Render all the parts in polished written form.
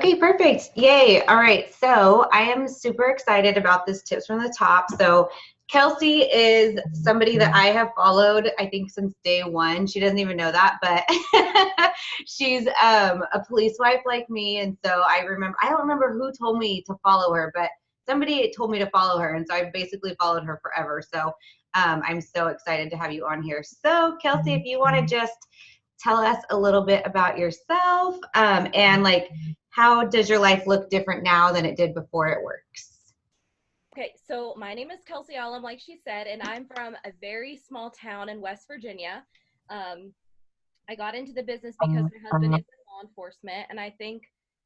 Okay, perfect. Yay. All right. So I am super excited about this tips from the top. So Kelsi is somebody that I have followed, I think, since day one. She doesn't even know that, but she's a police wife like me. And so I don't remember who told me to follow her, but somebody told me to follow her. And so I've basically followed her forever. So I'm so excited to have you on here. So Kelsi, if you want to just tell us a little bit about yourself and like, how does your life look different now than it did before it works? Okay, so my name is Kelsi Ullom, like she said, and I'm from a very small town in West Virginia. I got into the business because my husband is in law enforcement, and I think,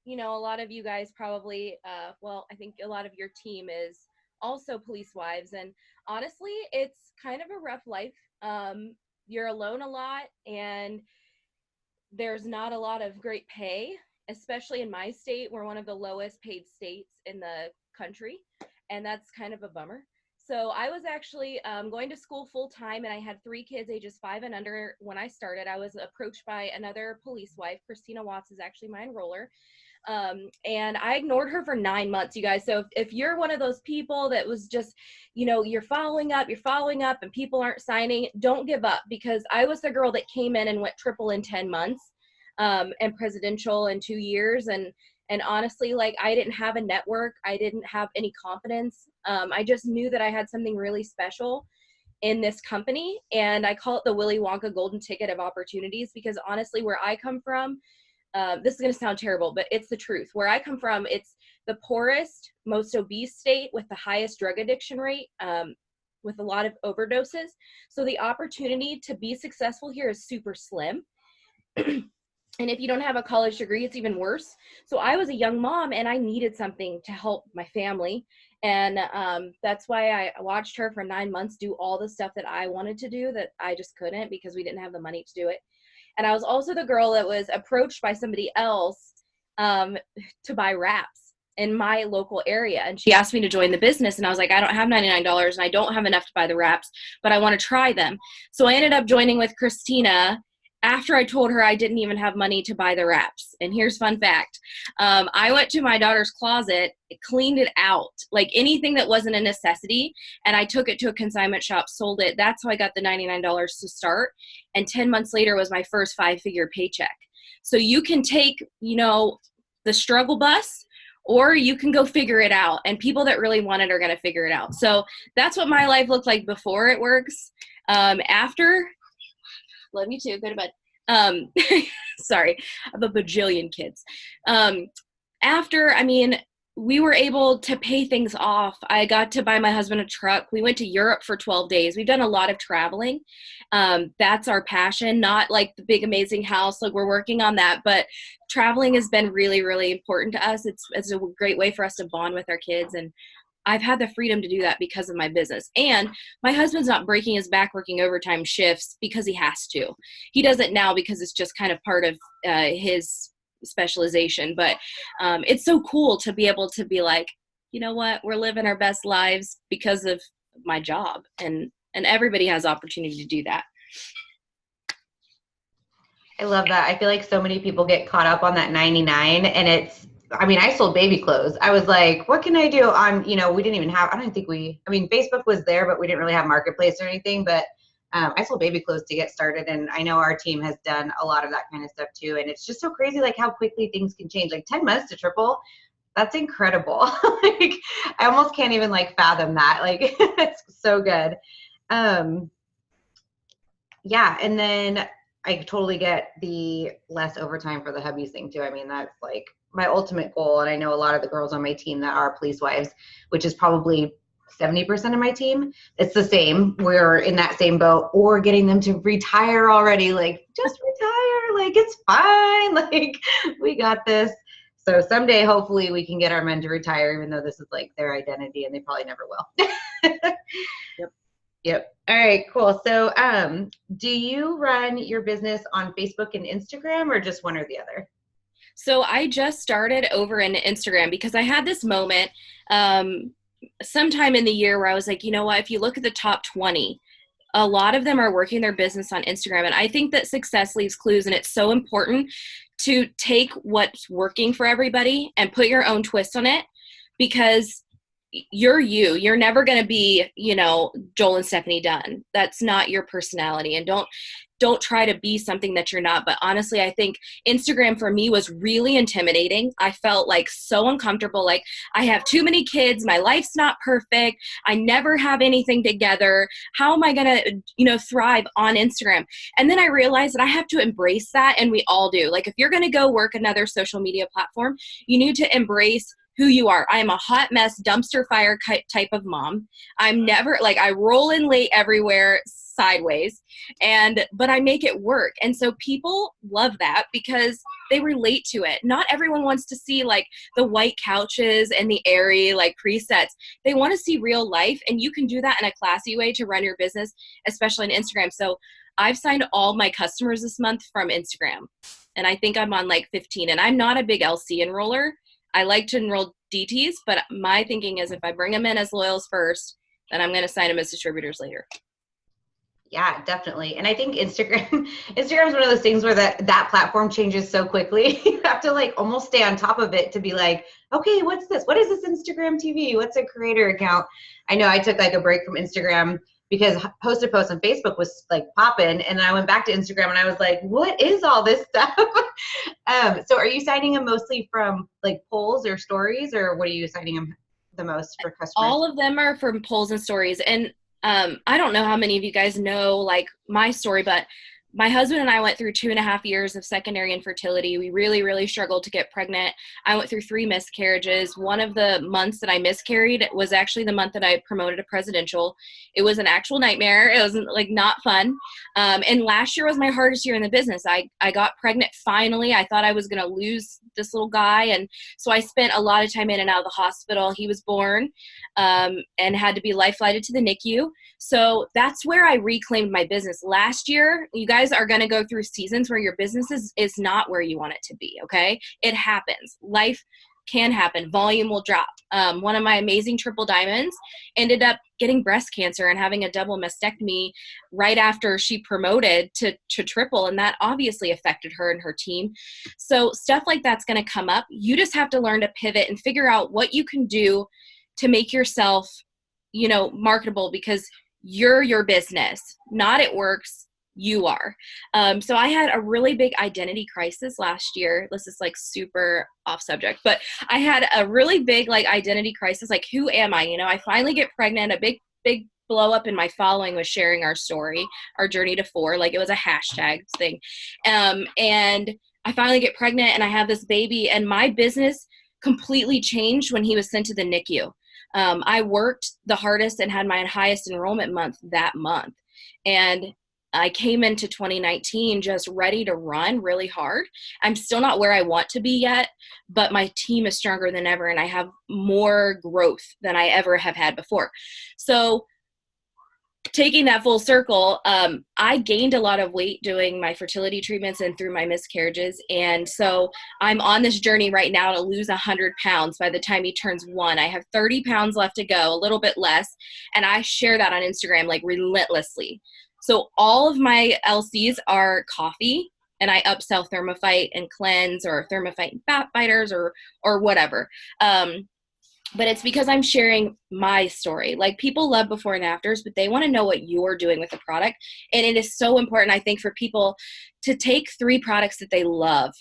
a lot of you guys probably, I think a lot of your team is also police wives, and honestly, it's kind of a rough life. You're alone a lot, and there's not a lot of great pay, especially in my state. We're one of the lowest paid states in the country, and that's kind of a bummer. So I was actually going to school full time, and I had 3 kids ages 5 and under when I started. I was approached by another police wife. Christina Watts is actually my enroller. And I ignored her for 9 months, you guys. So if you're one of those people that was just, you're following up, and people aren't signing, don't give up, because I was the girl that came in and went triple in 10 months, and presidential in 2 years. And honestly, like, I didn't have a network. I didn't have any confidence. I just knew that I had something really special in this company. And I call it the Willy Wonka golden ticket of opportunities, because honestly, where I come from, this is going to sound terrible, but it's the truth. Where I come from, it's the poorest, most obese state with the highest drug addiction rate, with a lot of overdoses. So the opportunity to be successful here is super slim. And if you don't have a college degree, it's even worse. So I was a young mom, and I needed something to help my family. And that's why I watched her for 9 months do all the stuff that I wanted to do that I just couldn't, because we didn't have the money to do it. And I was also the girl that was approached by somebody else to buy wraps in my local area. And she asked me to join the business. And I was like, I don't have $99 and I don't have enough to buy the wraps, but I want to try them. So I ended up joining with Christina after I told her I didn't even have money to buy the wraps. And here's fun fact. I went to my daughter's closet, cleaned it out, like anything that wasn't a necessity, and I took it to a consignment shop, sold it. That's how I got the $99 to start. And 10 months later was my first 5-figure paycheck. So you can take, the struggle bus, or you can go figure it out. And people that really want it are going to figure it out. So that's what my life looked like before it works. After, love you too, go to bed. Sorry, I have a bajillion kids. After, we were able to pay things off. I got to buy my husband a truck. We went to Europe for 12 days. We've done a lot of traveling. That's our passion, not like the big, amazing house. Like, we're working on that, but traveling has been really, really important to us. It's a great way for us to bond with our kids. And I've had the freedom to do that because of my business. And my husband's not breaking his back working overtime shifts because he has to. He does it now because it's just kind of part of his specialization. But it's so cool to be able to be like, you know what, we're living our best lives because of my job. And everybody has opportunity to do that. I love that. I feel like so many people get caught up on that 99, and I sold baby clothes. I was like, what can I do? We didn't even have, Facebook was there, but we didn't really have marketplace or anything, but I sold baby clothes to get started. And I know our team has done a lot of that kind of stuff too. And it's just so crazy, like how quickly things can change, like 10 months to triple. That's incredible. Like, I almost can't even fathom that. Like, it's so good. Yeah. And then I totally get the less overtime for the hubbies thing too. That's like my ultimate goal. And I know a lot of the girls on my team that are police wives, which is probably 70% of my team. It's the same. We're in that same boat, or getting them to retire already. Like, just retire. Like, it's fine. Like, we got this. So someday, hopefully, we can get our men to retire, even though this is like their identity, and they probably never will. Yep. All right, cool. So do you run your business on Facebook and Instagram, or just one or the other? So I just started over in Instagram because I had this moment sometime in the year where I was like, you know what, if you look at the top 20 a lot of them are working their business on Instagram. And I think that success leaves clues, and it's so important to take what's working for everybody and put your own twist on it, because you're never going to be, Joel and Stephanie Dunn. That's not your personality. And don't try to be something that you're not. But honestly, I think Instagram for me was really intimidating. I felt like so uncomfortable. Like, I have too many kids. My life's not perfect. I never have anything together. How am I going to, thrive on Instagram? And then I realized that I have to embrace that. And we all do. Like, if you're going to go work another social media platform, you need to embrace who you are. I am a hot mess, dumpster fire type of mom. I'm never, like, I roll in late everywhere, sideways, but I make it work. And so people love that because they relate to it. Not everyone wants to see like the white couches and the airy like presets. They want to see real life, and you can do that in a classy way to run your business, especially on Instagram. So I've signed all my customers this month from Instagram, and I think I'm on like 15, and I'm not a big LC enroller. I like to enroll DTs, but my thinking is if I bring them in as loyals first, then I'm going to sign them as distributors later. Yeah, definitely. And I think Instagram is one of those things where that platform changes so quickly. You have to like almost stay on top of it to be like, okay, what's this? What is this Instagram TV? What's a creator account? I know I took like a break from Instagram because posted posts on Facebook was like popping, and I went back to Instagram and I was like, what is all this stuff? So are you signing them mostly from like polls or stories, or what are you signing them the most for customers? All of them are from polls and stories. And I don't know how many of you guys know like my story, but my husband and I went through 2.5 years of secondary infertility. We really, really struggled to get pregnant. I went through 3 miscarriages. One of the months that I miscarried was actually the month that I promoted to presidential. It was an actual nightmare. It was like not fun. And last year was my hardest year in the business. I got pregnant finally. I thought I was going to lose this little guy. And so I spent a lot of time in and out of the hospital. He was born and had to be life flighted to the NICU. So that's where I reclaimed my business. Last year, you guys are going to go through seasons where your business is not where you want it to be, okay? It happens. Life can happen. Volume will drop. One of my amazing triple diamonds ended up getting breast cancer and having a double mastectomy right after she promoted to triple, and that obviously affected her and her team. So stuff like that's going to come up. You just have to learn to pivot and figure out what you can do to make yourself, marketable, because you're your business, not it works. You are. So I had a really big identity crisis last year. This is like super off subject, but I had a really big like identity crisis. Like, who am I? I finally get pregnant. A big blow up in my following was sharing our story, our journey to 4. Like, it was a hashtag thing. And I finally get pregnant and I have this baby, and my business completely changed when he was sent to the NICU. I worked the hardest and had my highest enrollment month that month. And I came into 2019 just ready to run really hard. I'm still not where I want to be yet, but my team is stronger than ever, and I have more growth than I ever have had before. So taking that full circle, I gained a lot of weight doing my fertility treatments and through my miscarriages. And so I'm on this journey right now to lose 100 pounds by the time he turns 1. I have 30 pounds left to go, a little bit less. And I share that on Instagram like relentlessly. So all of my LCs are coffee, and I upsell Thermophyte and Cleanse or Thermophyte and Fat Fighters or whatever. But it's because I'm sharing my story. Like, people love before and afters, but they want to know what you're doing with the product. And it is so important, I think, for people to take 3 products that they love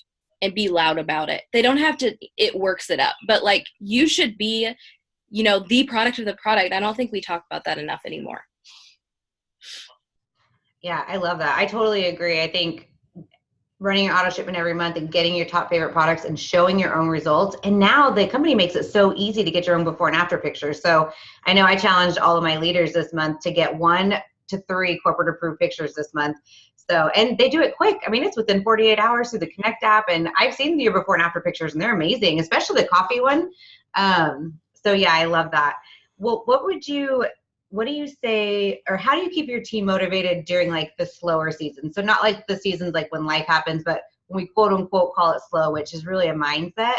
and be loud about it. They don't have to, it works it up. But like, you should be, the product of the product. I don't think we talk about that enough anymore. Yeah, I love that. I totally agree. I think running your auto shipment every month and getting your top favorite products and showing your own results. And now the company makes it so easy to get your own before and after pictures. So I know I challenged all of my leaders this month to get 1 to 3 corporate approved pictures this month. So, and they do it quick. I mean, it's within 48 hours through the Connect app. And I've seen the before and after pictures, and they're amazing, especially the coffee one. So yeah, I love that. Well, what do you say, or how do you keep your team motivated during like the slower season? So not like the seasons like when life happens, but when we quote unquote call it slow, which is really a mindset,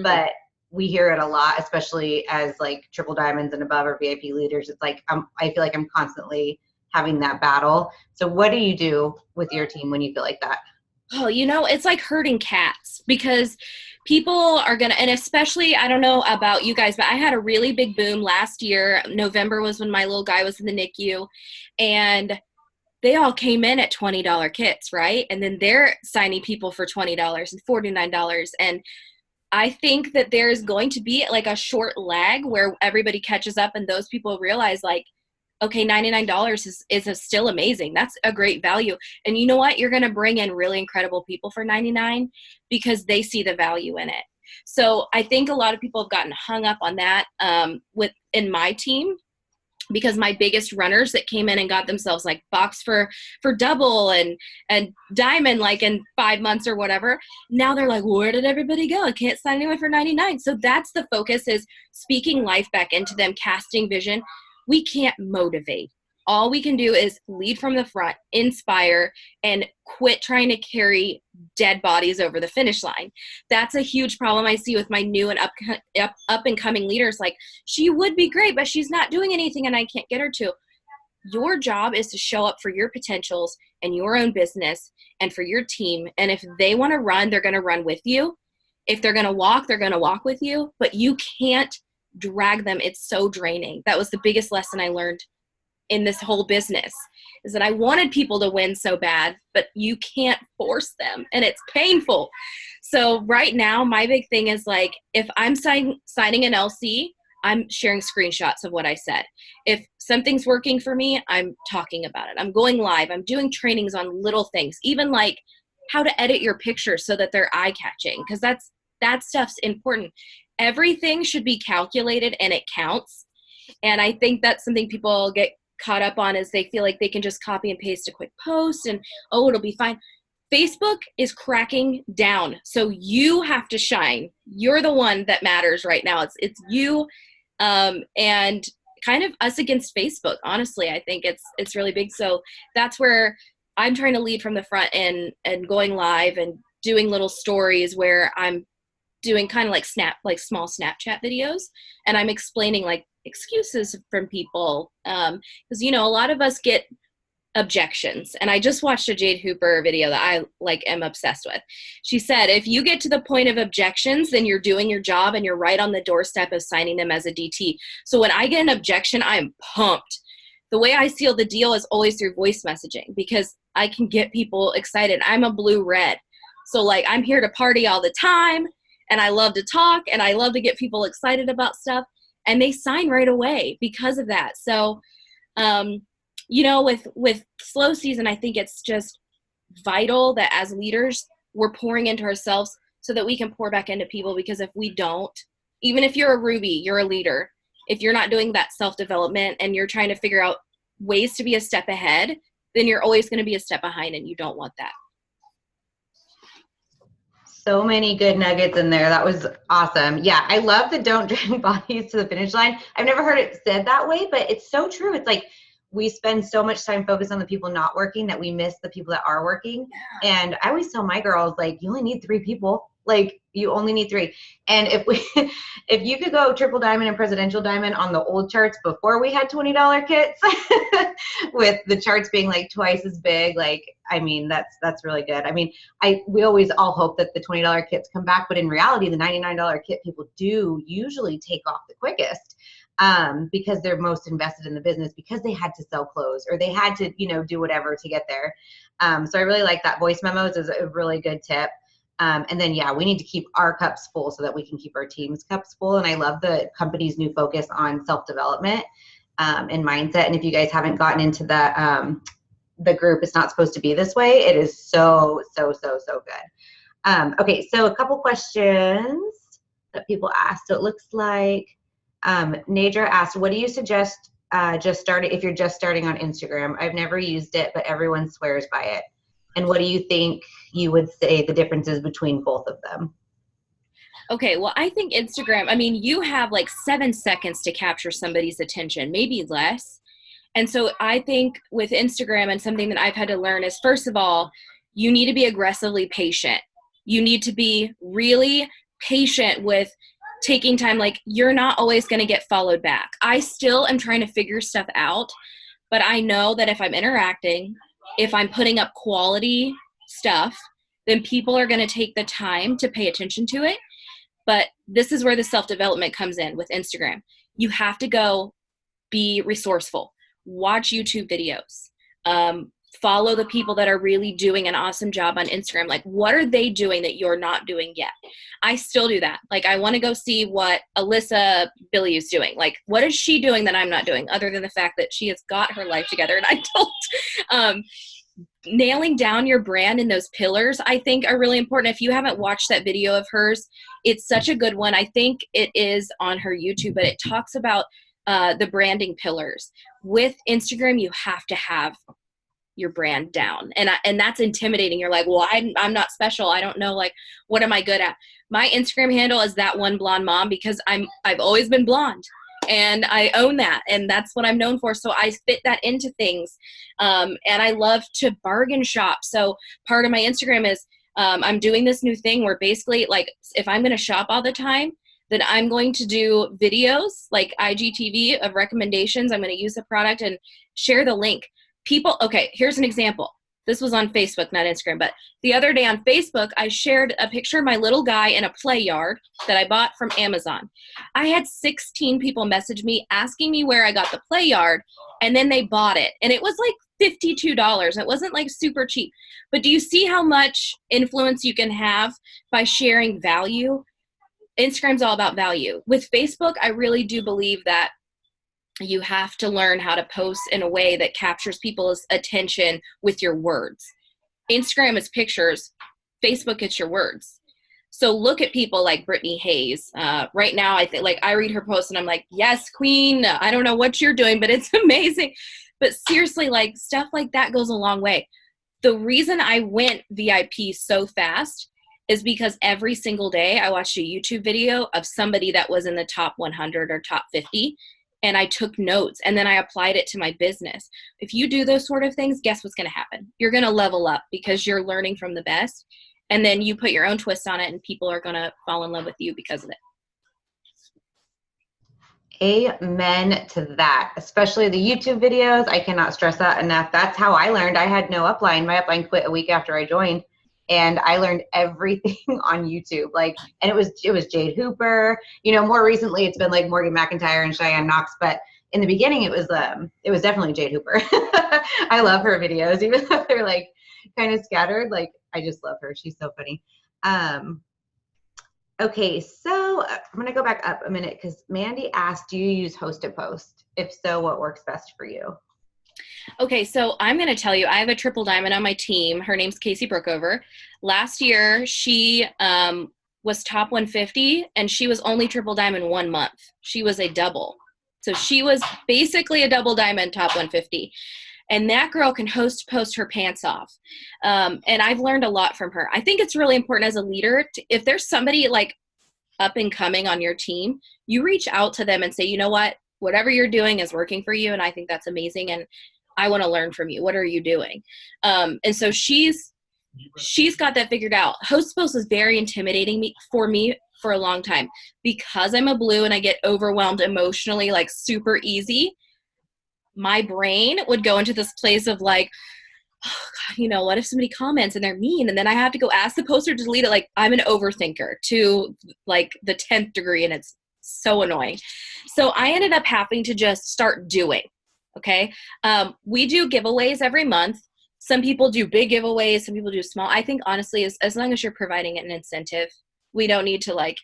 but we hear it a lot, especially as like triple diamonds and above or VIP leaders. It's like, I feel like I'm constantly having that battle. So what do you do with your team when you feel like that? Oh, it's like herding cats, because people are going to, and especially, I don't know about you guys, but I had a really big boom last year. November was when my little guy was in the NICU, and they all came in at $20 kits, right? And then they're signing people for $20 and $49. And I think that there's going to be like a short lag where everybody catches up and those people realize, like, okay, $99 is still amazing. That's a great value. And you know what? You're going to bring in really incredible people for $99 because they see the value in it. So I think a lot of people have gotten hung up on that in my team, because my biggest runners that came in and got themselves like box for double and diamond like in 5 months or whatever, now they're like, where did everybody go? I can't sign anyone for $99. So that's the focus, is speaking life back into them, casting vision. We can't motivate. All we can do is lead from the front, inspire, and quit trying to carry dead bodies over the finish line. That's a huge problem I see with my new and up and coming leaders. Like, she would be great, but she's not doing anything and I can't get her to. Your job is to show up for your potentials and your own business and for your team. And if they want to run, they're going to run with you. If they're going to walk, they're going to walk with you, but you can't drag them. It's so draining. That was the biggest lesson I learned in this whole business, is that I wanted people to win so bad, but you can't force them and it's painful. So right now, my big thing is, like, if I'm signing an LC, I'm sharing screenshots of what I said. If something's working for me, I'm talking about it. I'm going live. I'm doing trainings on little things, even like how to edit your pictures so that they're eye-catching, because that stuff's important. Everything should be calculated and it counts. And I think that's something people get caught up on, is they feel like they can just copy and paste a quick post and, oh, it'll be fine. Facebook is cracking down. So you have to shine. You're the one that matters right now. It's you, and kind of us against Facebook. Honestly, I think it's really big. So that's where I'm trying to lead from the front and going live and doing little stories where I'm doing kind of like small Snapchat videos, and I'm explaining like excuses from people, because a lot of us get objections. And I just watched a Jade Hooper video that I am obsessed with. She said, if you get to the point of objections, then you're doing your job and you're right on the doorstep of signing them as a DT. So when I get an objection, I'm pumped. The way I seal the deal is always through voice messaging, because I can get people excited. I'm a blue-red. So I'm here to party all the time, and I love to talk, and I love to get people excited about stuff. And they sign right away because of that. So, with slow season, I think it's just vital that as leaders, we're pouring into ourselves so that we can pour back into people. Because if we don't, even if you're a Ruby, you're a leader, if you're not doing that self-development and you're trying to figure out ways to be a step ahead, then you're always going to be a step behind, and you don't want that. So many good nuggets in there. That was awesome. Yeah, I love the don't drag bodies to the finish line. I've never heard it said that way, but it's so true. It's like we spend so much time focused on the people not working that we miss the people that are working. Yeah. And I always tell my girls, you only need 3 people. You only need 3. And if you could go triple diamond and presidential diamond on the old charts before we had $20 kits, with the charts being twice as big, that's really good. We always all hope that the $20 kits come back, but in reality, the $99 kit people do usually take off the quickest, because they're most invested in the business, because they had to sell clothes or they had to, do whatever to get there. So I really like that. Voice memos is a really good tip. And then, we need to keep our cups full so that we can keep our team's cups full. And I love the company's new focus on self-development and mindset. And if you guys haven't gotten into the group, It's Not Supposed to Be This Way, it is so good. Okay, so a couple questions that people asked. So it looks like Nadra asked, what do you suggest if you're just starting on Instagram? I've never used it, but everyone swears by it. And what do you think you would say the differences between both of them? Okay, well, I think Instagram, you have 7 seconds to capture somebody's attention, maybe less. And so I think with Instagram, and something that I've had to learn is, first of all, you need to be aggressively patient. You need to be really patient with taking time. You're not always going to get followed back. I still am trying to figure stuff out. But I know that if I'm interacting, if I'm putting up quality stuff, then people are going to take the time to pay attention to it. But this is where the self-development comes in with Instagram. You have to go be resourceful, watch YouTube videos, follow the people that are really doing an awesome job on Instagram. Like, what are they doing that you're not doing yet? I still do that. Like, I want to go see what Alyssa Billy is doing. Like, what is she doing that I'm not doing, other than the fact that she has got her life together and I don't? Nailing down your brand and those pillars, I think, are really important. If you haven't watched that video of hers, it's such a good one. I think it is on her YouTube, but it talks about the branding pillars. With Instagram, you have to have your brand down, and that's intimidating. You're like, well, I'm not special. I don't know, like, what am I good at? My Instagram handle is that one blonde mom, because I've always been blonde, and I own that, and that's what I'm known for. So I fit that into things, and I love to bargain shop. So part of my Instagram is I'm doing this new thing where basically, like, if I'm going to shop all the time, then I'm going to do videos like IGTV of recommendations. I'm going to use the product and share the link. People, okay, here's an example. This was on Facebook, not Instagram, but the other day on Facebook, I shared a picture of my little guy in a play yard that I bought from Amazon. I had 16 people message me asking me where I got the play yard, and then they bought it. And it was like $52. It wasn't like super cheap. But do you see how much influence you can have by sharing value? Instagram's all about value. With Facebook, I really do believe that you have to learn how to post in a way that captures people's attention with your words. Instagram is pictures. Facebook, it's your words. So look at people like Brittany Hayes. Right now, I think, like, I read her posts and I'm like, yes, queen. I don't know what you're doing, but it's amazing. But seriously, like, stuff like that goes a long way. The reason I went VIP so fast is because every single day I watched a YouTube video of somebody that was in the top 100 or top 50. And I took notes, and then I applied it to my business. If you do those sort of things, guess what's going to happen? You're going to level up because you're learning from the best. And then you put your own twist on it, and people are going to fall in love with you because of it. Amen to that. Especially the YouTube videos. I cannot stress that enough. That's how I learned. I had no upline. My upline quit a week after I joined. And I learned everything on YouTube. Like, and it was Jade Hooper. You know, more recently it's been like Morgan McIntyre and Cheyenne Knox, but in the beginning it was definitely Jade Hooper. I love her videos, even though they're like kind of scattered. Like, I just love her. She's so funny. Okay, so I'm gonna go back up a minute because Mandy asked, do you use host to post? If so, what works best for you? Okay, so I'm going to tell you, I have a triple diamond on my team. Her name's Casey Brookover. Last year, she was top 150, and she was only triple diamond 1 month. She was a double. So she was basically a double diamond top 150. And that girl can host post her pants off. And I've learned a lot from her. I think it's really important as a leader, if there's somebody like up and coming on your team, you reach out to them and say, you know what, whatever you're doing is working for you, and I think that's amazing. And I want to learn from you. What are you doing? And so she's got that figured out. Host post was very intimidating for me for a long time because I'm a blue and I get overwhelmed emotionally, like super easy. My brain would go into this place of like, oh God, you know, what if somebody comments and they're mean? And then I have to go ask the poster to delete it. Like, I'm an overthinker to like the 10th degree, and it's so annoying. So I ended up having to just start doing. Okay. We do giveaways every month. Some people do big giveaways. Some people do small. I think honestly, as long as you're providing an incentive, we don't need to like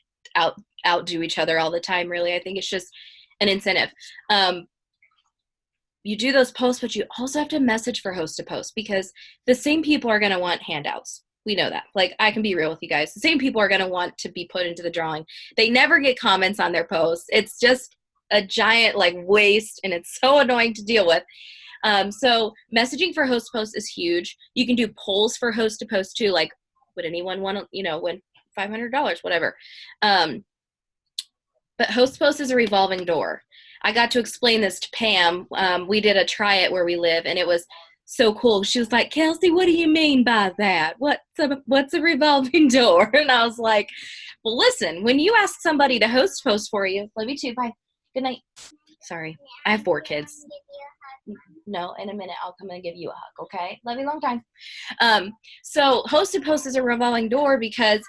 outdo each other all the time. Really. I think it's just an incentive. You do those posts, but you also have to message for host to post because the same people are going to want handouts. We know that. Like, I can be real with you guys. The same people are going to want to be put into the drawing. They never get comments on their posts. It's just a giant like waste, and it's so annoying to deal with. So messaging for host post is huge. You can do polls for host to post too. Like, would anyone want to, you know, win $500, whatever. But host post is a revolving door. I got to explain this to Pam. We did a try it where we live, and it was so cool. She was like, Kelsi, what do you mean by that? What's a revolving door? And I was like, well, listen, when you ask somebody to host post for you, love you too, bye. Good night. Sorry. I have 4 kids. No, in a minute, I'll come and give you a hug, okay? Love you long time. So hosted post is a revolving door because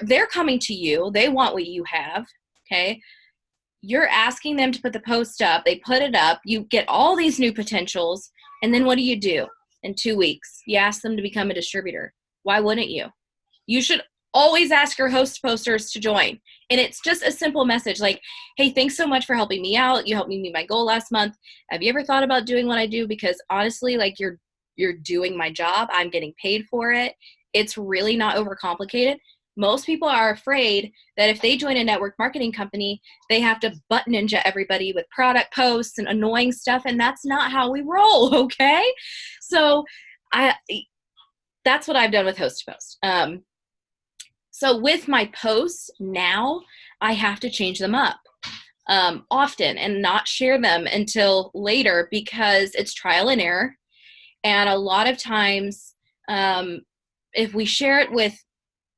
they're coming to you. They want what you have, okay? You're asking them to put the post up. They put it up. You get all these new potentials. And then what do? In 2 weeks, you ask them to become a distributor. Why wouldn't you? You should always ask your host posters to join. And it's just a simple message like, hey, thanks so much for helping me out. You helped me meet my goal last month. Have you ever thought about doing what I do? Because honestly, like you're doing my job. I'm getting paid for it. It's really not overcomplicated. Most people are afraid that if they join a network marketing company, they have to butt ninja everybody with product posts and annoying stuff. And that's not how we roll. Okay. So that's what I've done with host to post. So with my posts now, I have to change them up often and not share them until later because it's trial and error. And a lot of times, if we share it with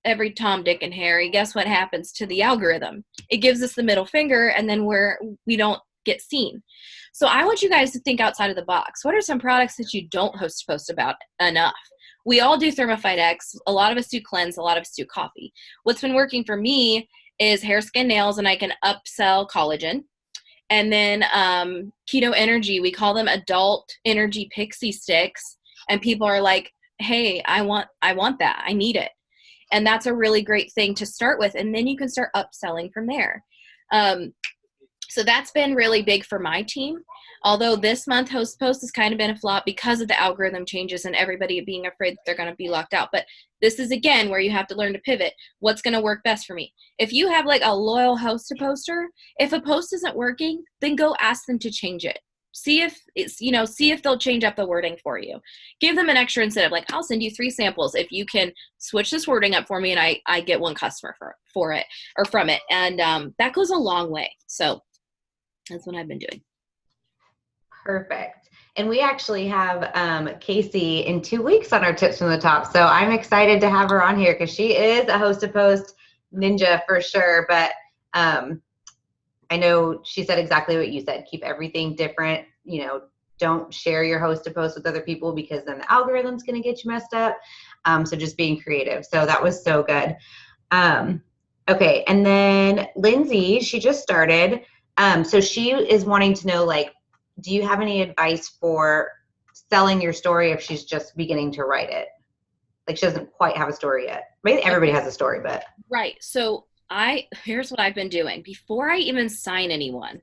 every Tom, Dick, and Harry, guess what happens to the algorithm? It gives us the middle finger, and then we don't get seen. So I want you guys to think outside of the box. What are some products that you don't host post about enough? We all do Thermophyte X. A lot of us do cleanse. A lot of us do coffee. What's been working for me is hair, skin, nails, and I can upsell collagen. And then Keto Energy, we call them adult energy pixie sticks. And people are like, hey, I want that. I need it. And that's a really great thing to start with. And then you can start upselling from there. So that's been really big for my team. Although this month host post has kind of been a flop because of the algorithm changes and everybody being afraid that they're going to be locked out. But this is, again, where you have to learn to pivot. What's going to work best for me? If you have like a loyal host to poster, if a post isn't working, then go ask them to change it. See if they'll change up the wording for you. Give them an extra incentive. Like, I'll send you 3 samples if you can switch this wording up for me, and I get 1 customer for it or from it. And that goes a long way. So that's what I've been doing. Perfect. And we actually have Casey in 2 weeks on our tips from the top. So I'm excited to have her on here because she is a host to post ninja for sure. But I know she said exactly what you said. Keep everything different. Don't share your host to post with other people because then the algorithm's going to get you messed up. So just being creative. So that was so good. Okay. And then Lindsay, she just started. So she is wanting to know, like, do you have any advice for selling your story if she's just beginning to write it? Like, she doesn't quite have a story yet. Maybe everybody has a story, but. Right. So here's what I've been doing. Before I even sign anyone,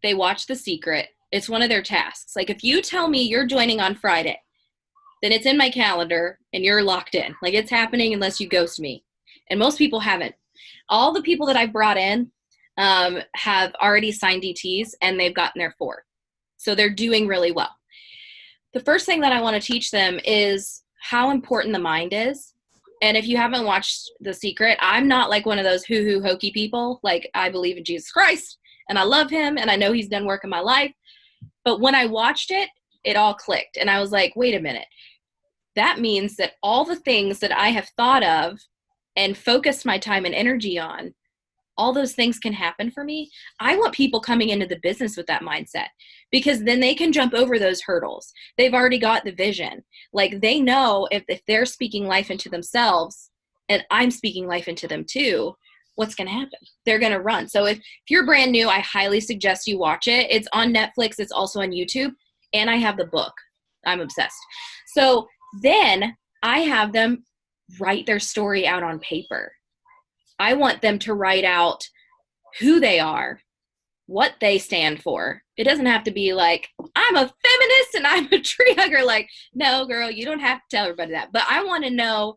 they watch The Secret. It's one of their tasks. Like, if you tell me you're joining on Friday, then it's in my calendar and you're locked in. Like, it's happening unless you ghost me. And most people haven't. All the people that I've brought in have already signed DTs and they've gotten their 4. So they're doing really well. The first thing that I want to teach them is how important the mind is. And if you haven't watched The Secret, I'm not like one of those hoo-hoo hokey people. Like, I believe in Jesus Christ and I love him and I know he's done work in my life. But when I watched it, it all clicked. And I was like, wait a minute. That means that all the things that I have thought of and focused my time and energy on, all those things can happen for me. I want people coming into the business with that mindset because then they can jump over those hurdles. They've already got the vision. Like, they know if they're speaking life into themselves and I'm speaking life into them too, what's going to happen? They're going to run. So if you're brand new, I highly suggest you watch it. It's on Netflix. It's also on YouTube. And I have the book. I'm obsessed. So then I have them write their story out on paper. I want them to write out who they are, what they stand for. It doesn't have to be like, I'm a feminist and I'm a tree hugger. Like, no, girl, you don't have to tell everybody that. But I want to know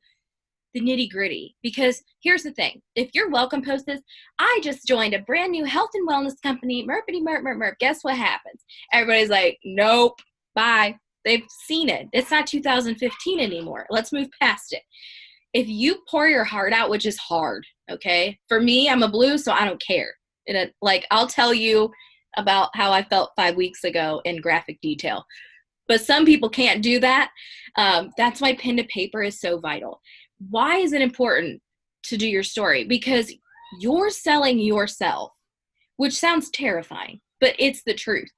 the nitty gritty because here's the thing. If your welcome post is, I just joined a brand new health and wellness company, merpity merp merp merp, guess what happens? Everybody's like, nope, bye. They've seen it. It's not 2015 anymore. Let's move past it. If you pour your heart out, which is hard, okay? For me, I'm a blue, so I don't care. I'll tell you about how I felt 5 weeks ago in graphic detail. But some people can't do that. That's why pen to paper is so vital. Why is it important to do your story? Because you're selling yourself, which sounds terrifying. but it's the truth.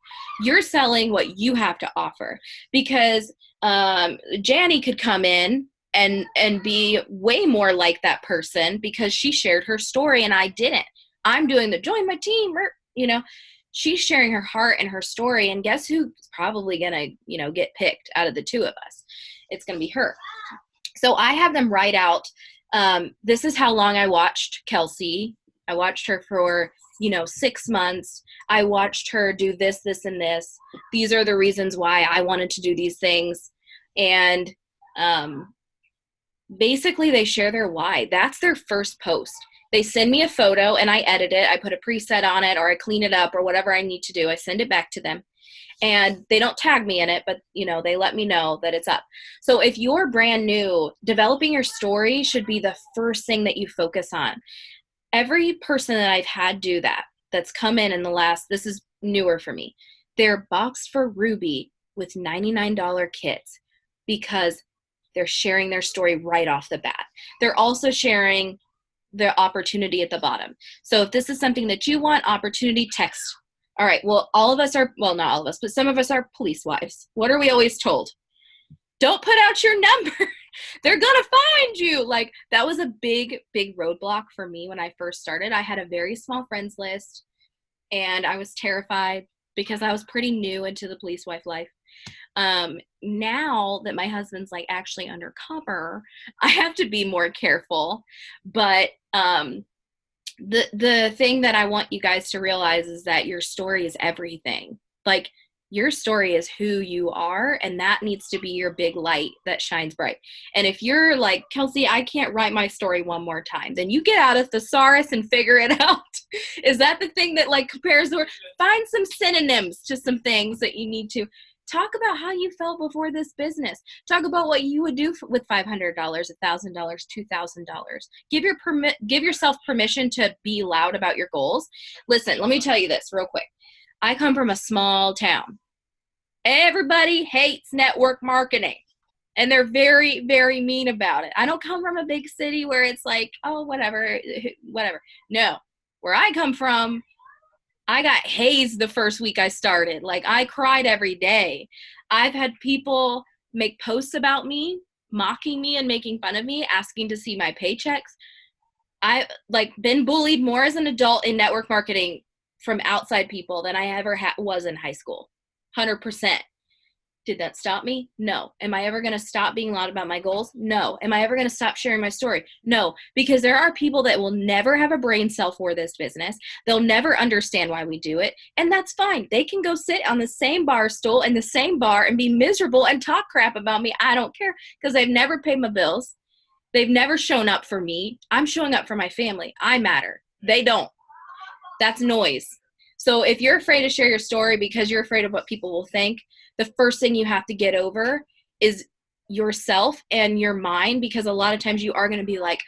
You're selling what you have to offer, because Janny could come in and be way more like that person because she shared her story and I didn't. I'm doing the join my team, you know. She's sharing her heart and her story, and guess who's probably gonna, you know, get picked out of the two of us? It's gonna be her. So I have them write out, this is how long I watched Kelsi. I watched her for, you know, 6 months. I watched her do this, this, and this. These are the reasons why I wanted to do these things. And basically they share their why. That's their first post. They send me a photo and I edit it. I put a preset on it, or I clean it up, or whatever I need to do. I send it back to them. And they don't tag me in it, but, you know, they let me know that it's up. So if you're brand new, developing your story should be the first thing that you focus on. Every person that I've had do that, that's come in the last, this is newer for me, they're boxed for Ruby with $99 kits because they're sharing their story right off the bat. They're also sharing the opportunity at the bottom. So if this is something that you want, opportunity, text. All right, well, all of us are, well, not all of us, but some of us are police wives. What are we always told? Don't put out your number. They're going to find you. Like, that was a big, big roadblock for me when I first started. I had a very small friends list, and I was terrified because I was pretty new into the police wife life. Now that my husband's like actually undercover, I have to be more careful. But the thing that I want you guys to realize is that your story is everything. Like, your story is who you are, and that needs to be your big light that shines bright. And if you're like, Kelsi, I can't write my story one more time, then you get out a thesaurus and figure it out. Is that the thing that like compares the word? Find some synonyms to some things that you need to. Talk about how you felt before this business. Talk about what you would do with $500, $1,000, $2,000. Give yourself permission to be loud about your goals. Listen, let me tell you this real quick. I come from a small town. Everybody hates network marketing, and they're very, very mean about it. I don't come from a big city where it's like, oh, whatever. No, where I come from, I got hazed the first week I started. Like, I cried every day. I've had people make posts about me, mocking me and making fun of me, asking to see my paychecks. I like been bullied more as an adult in network marketing from outside people than I ever was in high school. 100%. Did that stop me? No. Am I ever going to stop being loud about my goals? No. Am I ever going to stop sharing my story? No. Because there are people that will never have a brain cell for this business. They'll never understand why we do it. And that's fine. They can go sit on the same bar stool in the same bar and be miserable and talk crap about me. I don't care, because they've never paid my bills. They've never shown up for me. I'm showing up for my family. I matter. They don't. That's noise. So if you're afraid to share your story because you're afraid of what people will think, the first thing you have to get over is yourself and your mind, because a lot of times you are going to be like,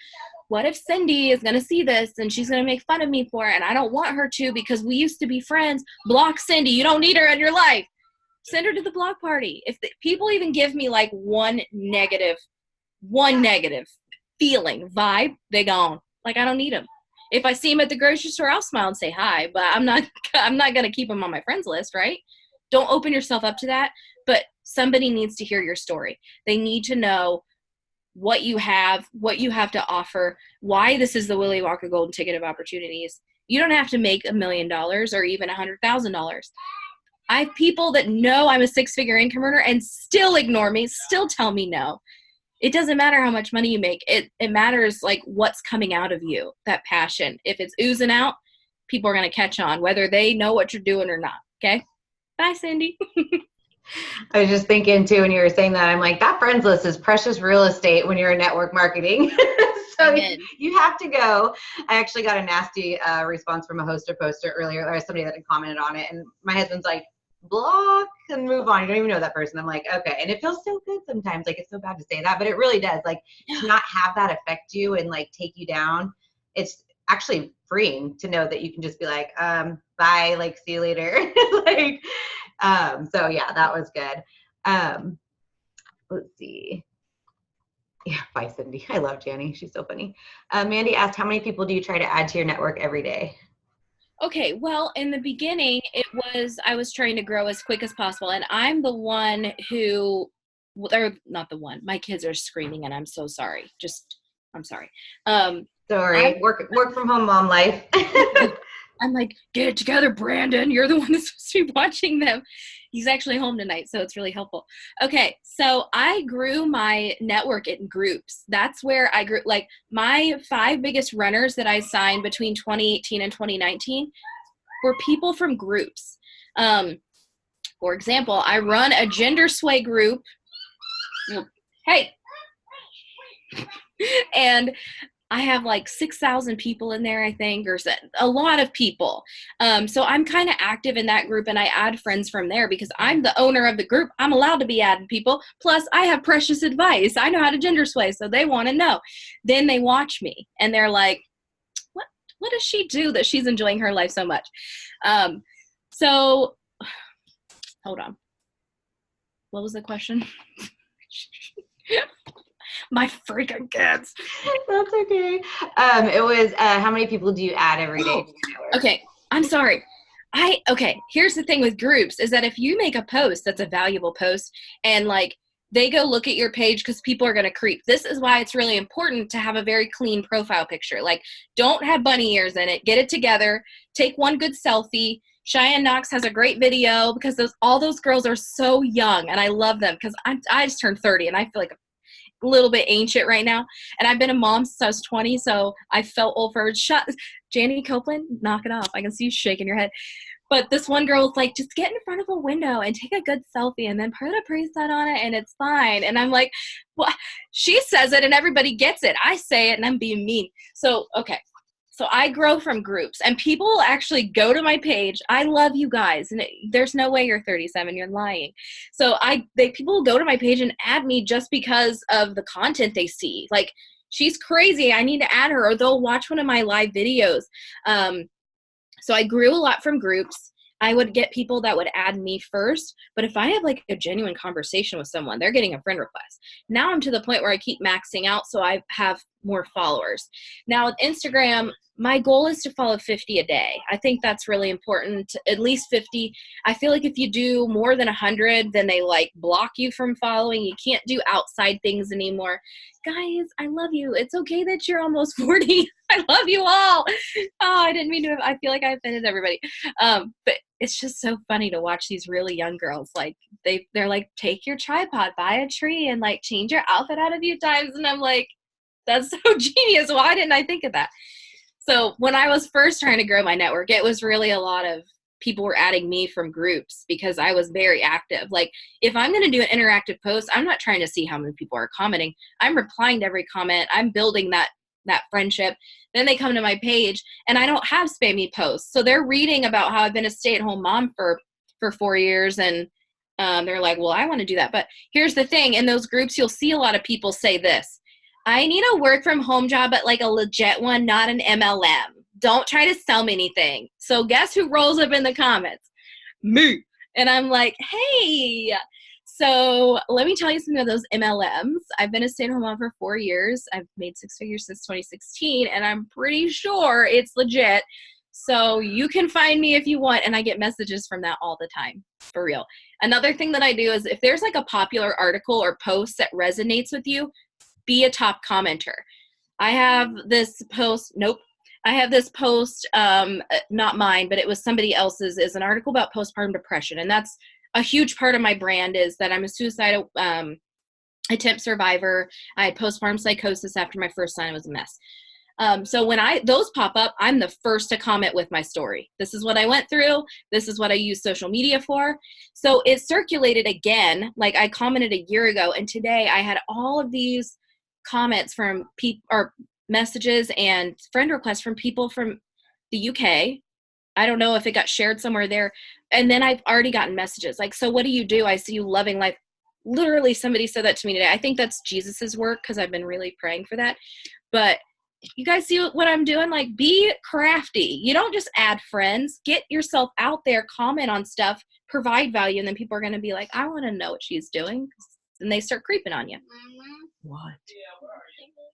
what if Cindy is going to see this and she's going to make fun of me for it, and I don't want her to because we used to be friends. Block Cindy. You don't need her in your life. Send her to the block party. If people even give me like one negative feeling, vibe, they gone. Like, I don't need them. If I see them at the grocery store, I'll smile and say hi, but I'm not going to keep them on my friends list, right? Don't open yourself up to that, but somebody needs to hear your story. They need to know what you have to offer, why this is the Willy Wonka golden ticket of opportunities. You don't have to make $1 million or even $100,000. I have people that know I'm a 6-figure income earner and still ignore me, still tell me no. It doesn't matter how much money you make. It matters like what's coming out of you, that passion. If it's oozing out, people are going to catch on, whether they know what you're doing or not. Okay? Bye, Cindy. I was just thinking too, when you were saying that, I'm like, that friends list is precious real estate when you're in network marketing. So you have to go. I actually got a nasty response from a hoster poster earlier. There was somebody that had commented on it, and my husband's like, block and move on. You don't even know that person. I'm like, okay. And it feels so good sometimes. Like, it's so bad to say that, but it really does. Like, to not have that affect you and like take you down. It's actually freeing to know that you can just be like, bye, like, see you later. Like, so yeah, that was good. Let's see. Yeah, bye, Cindy. I love Janny. She's so funny. Mandy asked, how many people do you try to add to your network every day? Okay, well, in the beginning, I was trying to grow as quick as possible, and I'm the one who, or not the one, my kids are screaming, and I'm so sorry. I'm sorry. I'm, Sorry, work from home mom life. I'm like, get it together, Brandon. You're the one that's supposed to be watching them. He's actually home tonight, so it's really helpful. Okay, so I grew my network in groups. That's where I grew, like, my 5 biggest runners that I signed between 2018 and 2019 were people from groups. For example, I run a gender sway group. Hey. And I have like 6,000 people in there, I think, or a lot of people. So I'm kind of active in that group, and I add friends from there because I'm the owner of the group. I'm allowed to be adding people. Plus, I have precious advice. I know how to gender sway, so they want to know. Then they watch me, and they're like, what does she do that she's enjoying her life so much? So hold on. What was the question? My freaking kids. That's okay. It was how many people do you add every day? Okay, I'm sorry. Okay, here's the thing with groups is that if you make a post that's a valuable post and like they go look at your page because people are going to creep. This is why it's really important to have a very clean profile picture. Like, don't have bunny ears in it. Get it together. Take one good selfie. Cheyenne Knox has a great video because all those girls are so young, and I love them because I just turned 30, and I feel like a little bit ancient right now. And I've been a mom since I was 20, so I felt old for Janie Copeland, knock it off. I can see you shaking your head. But this one girl was like, just get in front of a window and take a good selfie and then put a preset on it and it's fine. And I'm like, well, she says it and everybody gets it. I say it and I'm being mean. So, okay. So I grow from groups and people will actually go to my page. I love you guys. And there's no way you're 37. You're lying. So people will go to my page and add me just because of the content they see. Like, she's crazy. I need to add her, or they'll watch one of my live videos. So I grew a lot from groups. I would get people that would add me first. But if I have like a genuine conversation with someone, they're getting a friend request. Now I'm to the point where I keep maxing out so I have more followers. Now with Instagram, my goal is to follow 50 a day. I think that's really important, at least 50. I feel like if you do more than 100, then they like block you from following. You can't do outside things anymore. Guys, I love you. It's okay that you're almost 40. I love you all. Oh, I didn't mean to. I feel like I offended everybody. But it's just so funny to watch these really young girls. Like they're like, take your tripod, buy a tree, and like change your outfit out a few times. And I'm like, that's so genius. Why didn't I think of that? So when I was first trying to grow my network, it was really a lot of people were adding me from groups because I was very active. Like, if I'm going to do an interactive post, I'm not trying to see how many people are commenting. I'm replying to every comment. I'm building that friendship. Then they come to my page and I don't have spammy posts. So they're reading about how I've been a stay-at-home mom for 4 years. And they're like, well, I want to do that. But here's the thing. In those groups, you'll see a lot of people say this: I need a work from home job, but like a legit one, not an MLM. Don't try to sell me anything. So guess who rolls up in the comments? Me. And I'm like, hey. So let me tell you some of those MLMs. I've been a stay-at-home mom for 4 years. I've made 6 figures since 2016, and I'm pretty sure it's legit. So you can find me if you want, and I get messages from that all the time, for real. Another thing that I do is if there's like a popular article or post that resonates with you, be a top commenter. I have this post, not mine, but it was somebody else's, is an article about postpartum depression. And that's a huge part of my brand, is that I'm a suicide attempt survivor. I had postpartum psychosis after my first son. It was a mess. So when those pop up, I'm the first to comment with my story. This is what I went through. This is what I use social media for. So it circulated again. Like, I commented a year ago, and today I had all of these comments from people, or messages and friend requests from people from the UK. I don't know if it got shared somewhere there. And then I've already gotten messages like, so what do you do? I see you loving life. Literally, somebody said that to me today. I think that's Jesus's work, because I've been really praying for that. But you guys see what I'm doing? Like, be crafty. You don't just add friends. Get yourself out there, comment on stuff, provide value, and then people are going to be like, I want to know what she's doing. And they start creeping on you. What?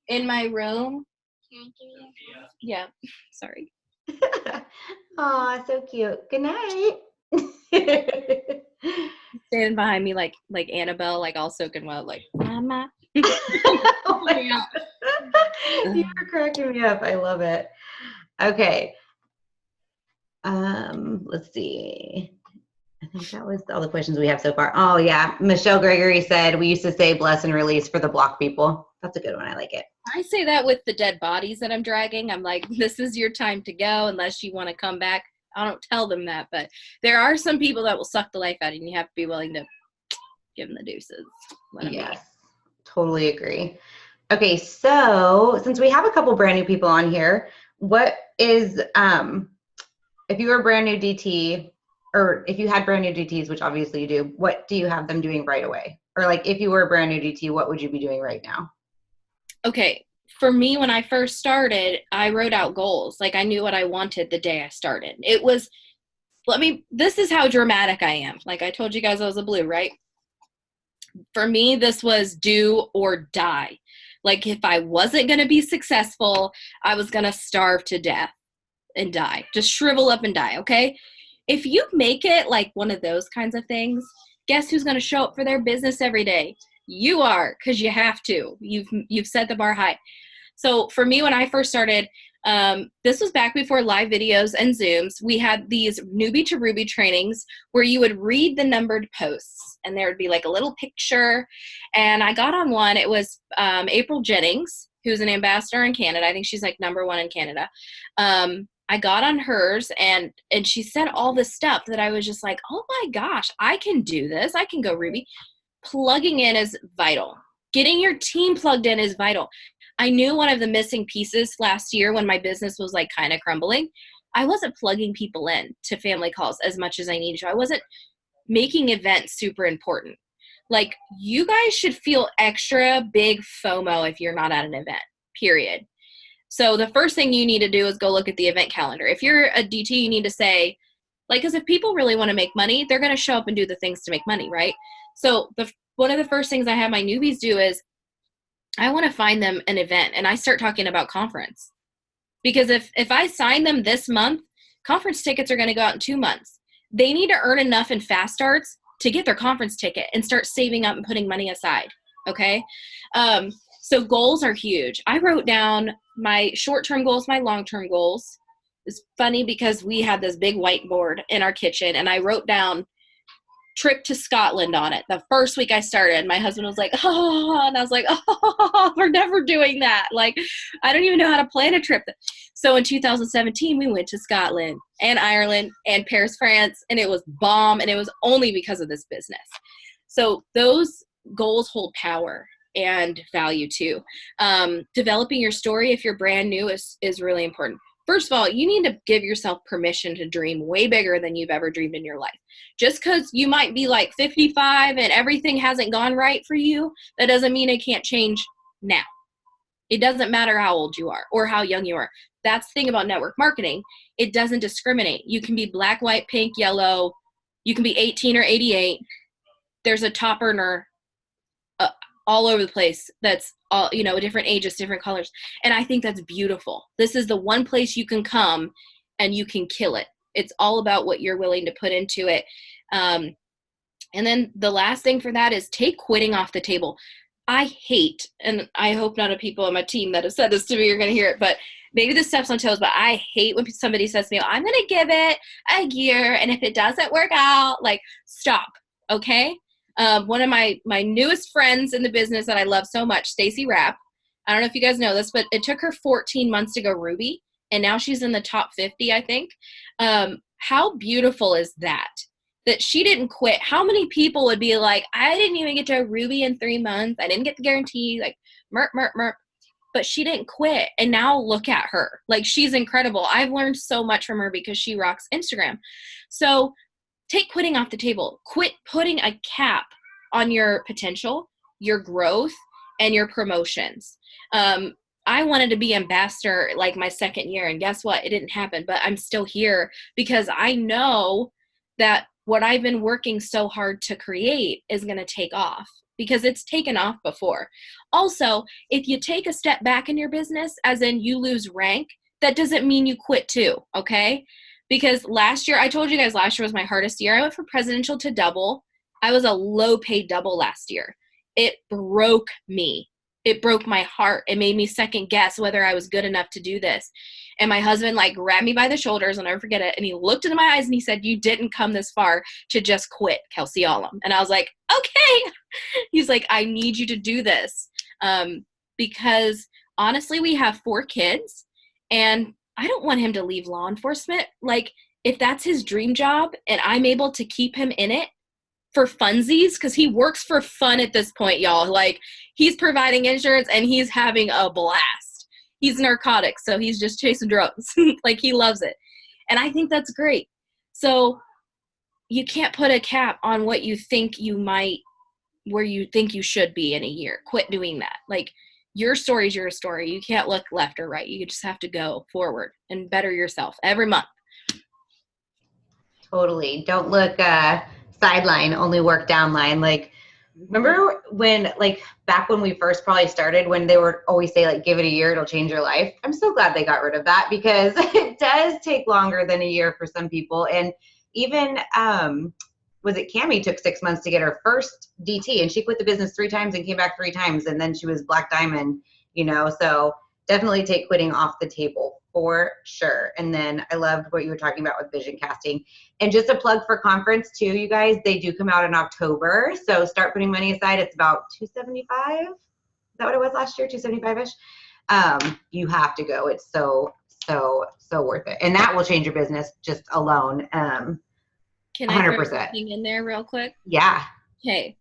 In my room? Can I give you a hug? Yeah. Sorry. Oh, so cute. Good night. Standing behind me like Annabelle, like all soaking wet, like mama. Oh my God. You are cracking me up. I love it. Okay. Let's see. I think that was all the questions we have so far. Oh yeah. Michelle Gregory said we used to say bless and release for the block people. That's a good one. I like it. I say that with the dead bodies that I'm dragging. I'm like, this is your time to go unless you want to come back. I don't tell them that, but there are some people that will suck the life out of you, and you have to be willing to give them the deuces. Yes, totally agree. Okay, so since we have a couple brand new people on here, what is, if you were a brand new DT, or if you had brand new DTs, which obviously you do, what do you have them doing right away? Or like if you were a brand new DT, what would you be doing right now? Okay, for me, when I first started, I wrote out goals. Like I knew what I wanted the day I started. It was, this is how dramatic I am. Like I told you guys I was a blue, right? For me, this was do or die. Like if I wasn't going to be successful, I was going to starve to death and die. Just shrivel up and die, okay? If you make it like one of those kinds of things, guess who's going to show up for their business every day? You are, because you have to. You've set the bar high. So for me, when I first started, this was back before live videos and Zooms. We had these newbie to Ruby trainings where you would read the numbered posts and there would be like a little picture. And I got on one. It was April Jennings, who's an ambassador in Canada. I think she's like #1 in Canada. I got on hers and she said all this stuff that I was just like, oh my gosh, I can do this. I can go Ruby. Plugging in is vital. Getting your team plugged in is vital. I knew one of the missing pieces last year when my business was like kind of crumbling. I wasn't plugging people in to family calls as much as I needed to. I wasn't making events super important. Like you guys should feel extra big FOMO if you're not at an event, period. So the first thing you need to do is go look at the event calendar. If you're a DT, you need to say, like, because if people really want to make money, they're going to show up and do the things to make money, right? So one of the first things I have my newbies do is I want to find them an event, and I start talking about conference. Because if I sign them this month, conference tickets are going to go out in 2 months. They need to earn enough in fast starts to get their conference ticket and start saving up and putting money aside, okay? So goals are huge. I wrote down my short-term goals, my long-term goals. It's funny because we had this big whiteboard in our kitchen, and I wrote down trip to Scotland on it. The first week I started, my husband was like, oh, and I was like, oh, we're never doing that. Like, I don't even know how to plan a trip. So in 2017, we went to Scotland and Ireland and Paris, France, and it was bomb, and it was only because of this business. So those goals hold power and value too. Developing your story if you're brand new is really important. First of all, you need to give yourself permission to dream way bigger than you've ever dreamed in your life. Just because you might be like 55 and everything hasn't gone right for you, that doesn't mean it can't change now. It doesn't matter how old you are or how young you are. That's the thing about network marketing. It doesn't discriminate. You can be black, white, pink, yellow. You can be 18 or 88. There's a top earner all over the place that's all, different ages, different colors. And I think that's beautiful. This is the one place you can come and you can kill it. It's all about what you're willing to put into it. And then the last thing for that is take quitting off the table. I hate, and I hope none of people on my team that have said this to me are going to hear it, but maybe this steps on toes, but I hate when somebody says to me, I'm going to give it a year, and if it doesn't work out, like, stop, okay? One of my newest friends in the business that I love so much, Stacy Rapp. I don't know if you guys know this, but it took her 14 months to go Ruby, and now she's in the top 50, I think. How beautiful is that? That she didn't quit. How many people would be like, I didn't even get to Ruby in 3 months. I didn't get the guarantee, like, merp. But she didn't quit, and now look at her. Like, she's incredible. I've learned so much from her because she rocks Instagram. So take quitting off the table. Quit putting a cap on your potential, your growth, and your promotions. I wanted to be ambassador like my second year, and guess what? It didn't happen, but I'm still here because I know that what I've been working so hard to create is going to take off because it's taken off before. Also, if you take a step back in your business, as in you lose rank that doesn't mean you quit too, okay? Because last year, I told you guys last year was my hardest year. I went from presidential to double. I was a low paid double last year. It broke me. It broke my heart. It made me second guess whether I was good enough to do this. And my husband like grabbed me by the shoulders, I'll never forget it. And he looked into my eyes and he said, you didn't come this far to just quit, Kelsi Ullom. And I was like, okay. He's like, I need you to do this. Because honestly, we have 4 kids and I don't want him to leave law enforcement. Like, if that's his dream job and I'm able to keep him in it for funsies, because he works for fun at this point, y'all. Like, he's providing insurance and he's having a blast. He's narcotics, so he's just chasing drugs. Like, he loves it. And I think that's great. So you can't put a cap on what you think you might, where you think you should be in a year. Quit doing that. Like, your story is your story. You can't look left or right. You just have to go forward and better yourself every month. Totally. Don't look sideline, only work downline. Like, remember when, like, back when we first probably started, when they would always say, like, give it a year, it'll change your life. I'm so glad they got rid of that, because it does take longer than a year for some people. And even, was it Cammie took 6 months to get her first DT, and she quit the business 3 times and came back 3 times, and then she was Black Diamond, you know, so definitely take quitting off the table for sure. And then I loved what you were talking about with vision casting. And just a plug for conference too, you guys, they do come out in October, so start putting money aside. It's about $275. Is that what it was last year? $275-ish. You have to go. It's so worth it, and that will change your business just alone. Can I 100%. throw something in there real quick? Yeah. Okay,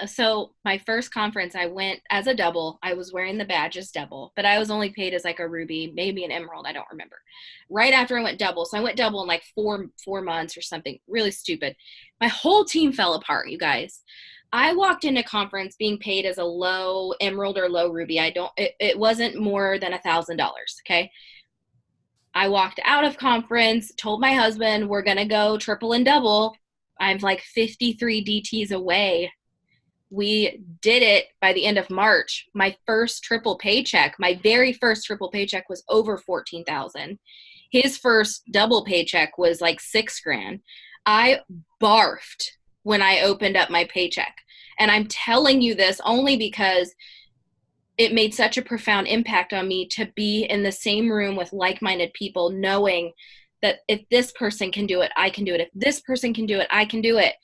so my first conference, I went as a double. I was wearing the badge as double, but I was only paid as like a ruby, maybe an emerald, I don't remember. Right after I went double, so I went double in like four months or something, really stupid. My whole team fell apart, you guys. I walked into conference being paid as a low emerald or low ruby. It wasn't more than $1,000, okay? I walked out of conference, told my husband, we're going to go triple and double. I'm like 53 DTs away. We did it by the end of March. My first triple paycheck, my very first triple paycheck was over $14,000. His first double paycheck was like $6,000. I barfed when I opened up my paycheck. And I'm telling you this only because it made such a profound impact on me to be in the same room with like-minded people, knowing that if this person can do it, I can do it. If this person can do it, I can do it.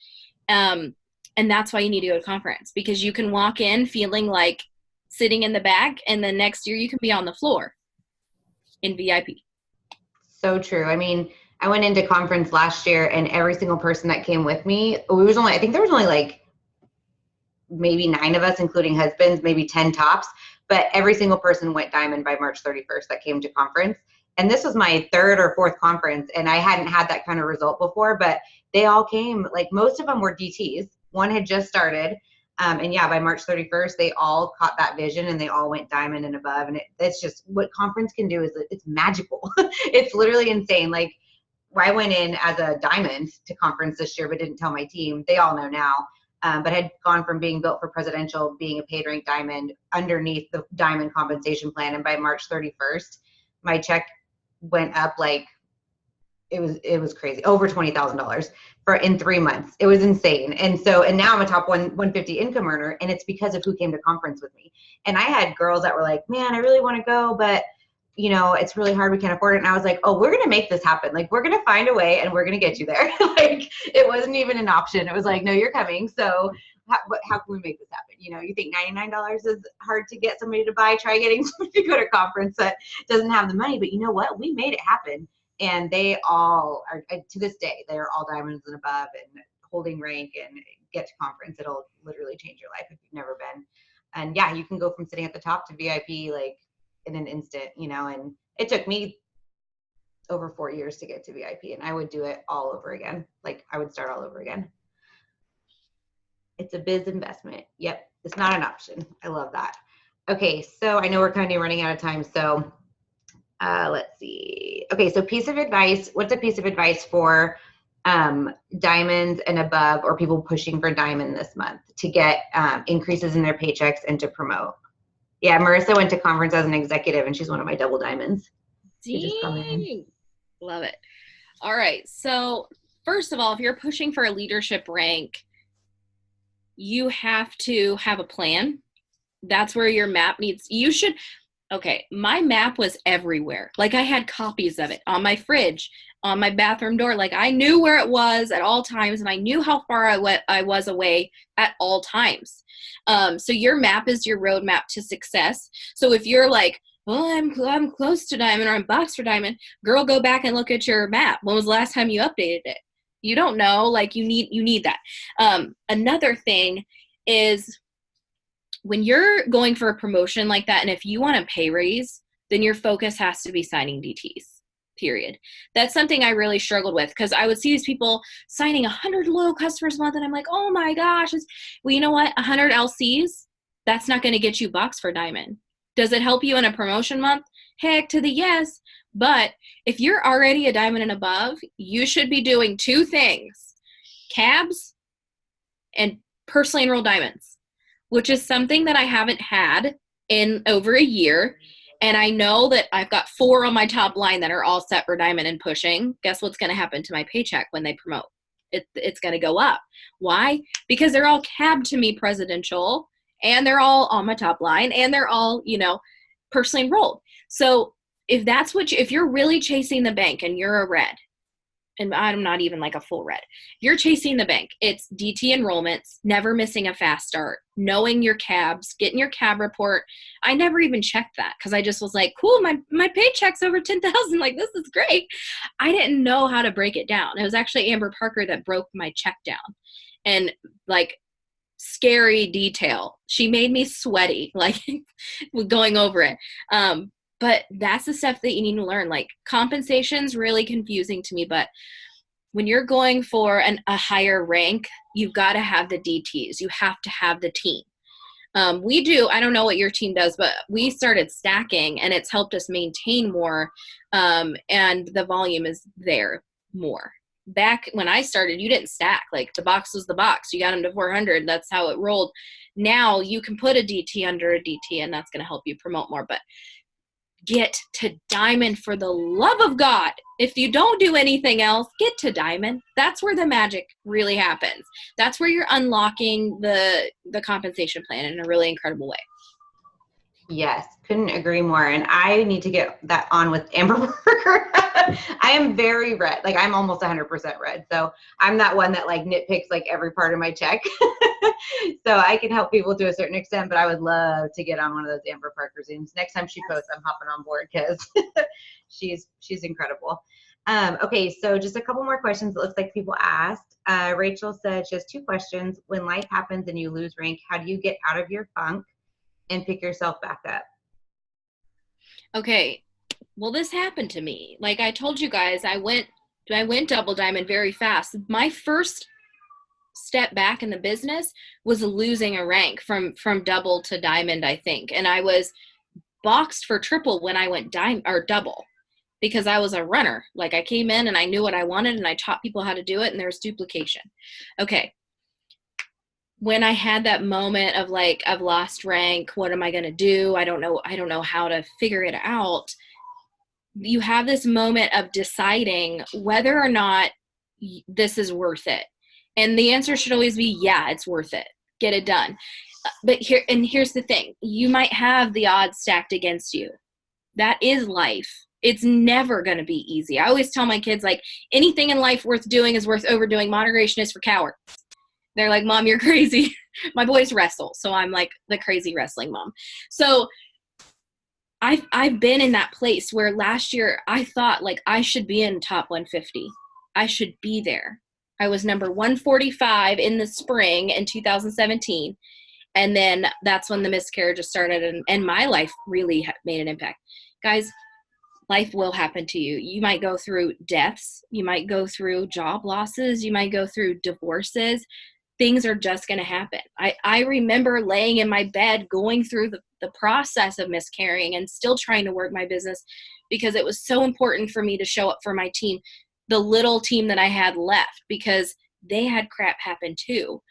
And that's why you need to go to conference, because you can walk in feeling like sitting in the back, and the next year you can be on the floor in VIP. So true. I mean, I went into conference last year, and every single person that came with me, I think there was only like maybe 9 of us, including husbands, maybe 10 tops, but every single person went diamond by March 31st that came to conference. And this was my 3rd or 4th conference, and I hadn't had that kind of result before, but they all came. Like, most of them were DTs. One had just started. And yeah, by March 31st, they all caught that vision and they all went diamond and above. And it's just what conference can do is it's magical. It's literally insane. Like, I went in as a diamond to conference this year, but didn't tell my team. They all know now. But had gone from being built for presidential, being a paid rank diamond underneath the diamond compensation plan. And by March 31st, my check went up like, it was crazy, over $20,000 in 3 months. It was insane. And now I'm a top 150 income earner, and it's because of who came to conference with me. And I had girls that were like, man, I really want to go, but you know, it's really hard. We can't afford it. And I was like, oh, we're going to make this happen. Like, we're going to find a way and we're going to get you there. Like, it wasn't even an option. It was like, no, you're coming. So how can we make this happen? You know, you think $99 is hard to get somebody to buy, try getting somebody to go to a conference that doesn't have the money. But you know what? We made it happen. And they all are, to this day, they are all diamonds and above and holding rank and get to conference. It'll literally change your life if you've never been. And yeah, you can go from sitting at the top to VIP, like, in an instant, you know. And it took me over 4 years to get to VIP, and I would do it all over again. Like, I would start all over again. It's a biz investment. Yep. It's not an option. I love that. Okay. So I know we're kind of running out of time. So let's see. Okay. So piece of advice. What's a piece of advice for diamonds and above, or people pushing for diamond this month to get increases in their paychecks and to promote? Yeah, Marissa went to conference as an executive, and she's one of my double diamonds. She just come in. Dang. Love it. All right. So first of all, if you're pushing for a leadership rank, you have to have a plan. That's where your map needs, you should, okay, my map was everywhere. Like I had copies of it on my fridge, on my bathroom door. Like I knew where it was at all times, and I knew how far I was away at all times. So your map is your roadmap to success. So if you're like, well, I'm close to diamond, or I'm boxed for diamond, girl, go back and look at your map. When was the last time you updated it? You don't know. Like you need that. Another thing is, when you're going for a promotion like that, and if you want a pay raise, then your focus has to be signing DTs, period. That's something I really struggled with, because I would see these people signing 100 loyal customers a month, and I'm like, oh my gosh. Well, you know what? 100 LCs, that's not going to get you boxed for diamond. Does it help you in a promotion month? Heck to the yes. But if you're already a diamond and above, you should be doing two things: cabs and personally enrolled diamonds, which is something that I haven't had in over a year. And I know that I've got 4 on my top line that are all set for diamond and pushing. Guess what's going to happen to my paycheck when they promote? It's going to go up. Why? Because they're all cabbed to me presidential, and they're all on my top line, and they're all, personally enrolled. So if you're really chasing the bank and you're a red, and I'm not even like a full red, you're chasing the bank. It's DT enrollments, never missing a fast start, knowing your cabs, getting your cab report. I never even checked that, because I just was like, cool, my paycheck's over 10,000. Like, this is great. I didn't know how to break it down. It was actually Amber Parker that broke my check down, and like, scary detail. She made me sweaty, like going over it. But that's the stuff that you need to learn. Like, compensation's really confusing to me, but when you're going for a higher rank, you've got to have the DTs. You have to have the team. I don't know what your team does, but we started stacking, and it's helped us maintain more, and the volume is there more. Back when I started, you didn't stack. Like, the box was the box. You got them to 400. That's how it rolled. Now you can put a DT under a DT, and that's going to help you promote more. But get to diamond, for the love of God. If you don't do anything else, get to diamond. That's where the magic really happens. That's where you're unlocking the compensation plan in a really incredible way. Yes, couldn't agree more. And I need to get that on with Amber Parker. I am very red. Like, I'm almost 100% red. So I'm that one that like nitpicks like every part of my check. So I can help people to a certain extent, but I would love to get on one of those Amber Parker Zooms. Next time she posts, I'm hopping on board, because she's incredible. Okay, so just a couple more questions. It looks like people asked. Rachel said she has 2 questions. When life happens and you lose rank, how do you get out of your funk and pick yourself back up? Okay, well, this happened to me. Like I told you guys, I went double diamond very fast. My first step back in the business was losing a rank from double to diamond, I think. And I was boxed for triple when I went diamond or double, because I was a runner. Like, I came in and I knew what I wanted, and I taught people how to do it, and there's duplication. Okay. When I had that moment of like, I've lost rank, what am I going to do? I don't know how to figure it out. You have this moment of deciding whether or not this is worth it. And the answer should always be, yeah, it's worth it. Get it done. But here's the thing. You might have the odds stacked against you. That is life. It's never going to be easy. I always tell my kids, like, anything in life worth doing is worth overdoing. Moderation is for cowards. They're like, Mom, you're crazy. My boys wrestle, so I'm like the crazy wrestling mom. So I've been in that place where last year I thought, like, I should be in top 150. I should be there. I was number 145 in the spring in 2017. And then that's when the miscarriages started, and my life really made an impact. Guys, life will happen to you. You might go through deaths. You might go through job losses. You might go through divorces. Things are just going to happen. I remember laying in my bed going through the process of miscarrying and still trying to work my business, because it was so important for me to show up for my team, the little team that I had left, because they had crap happen too.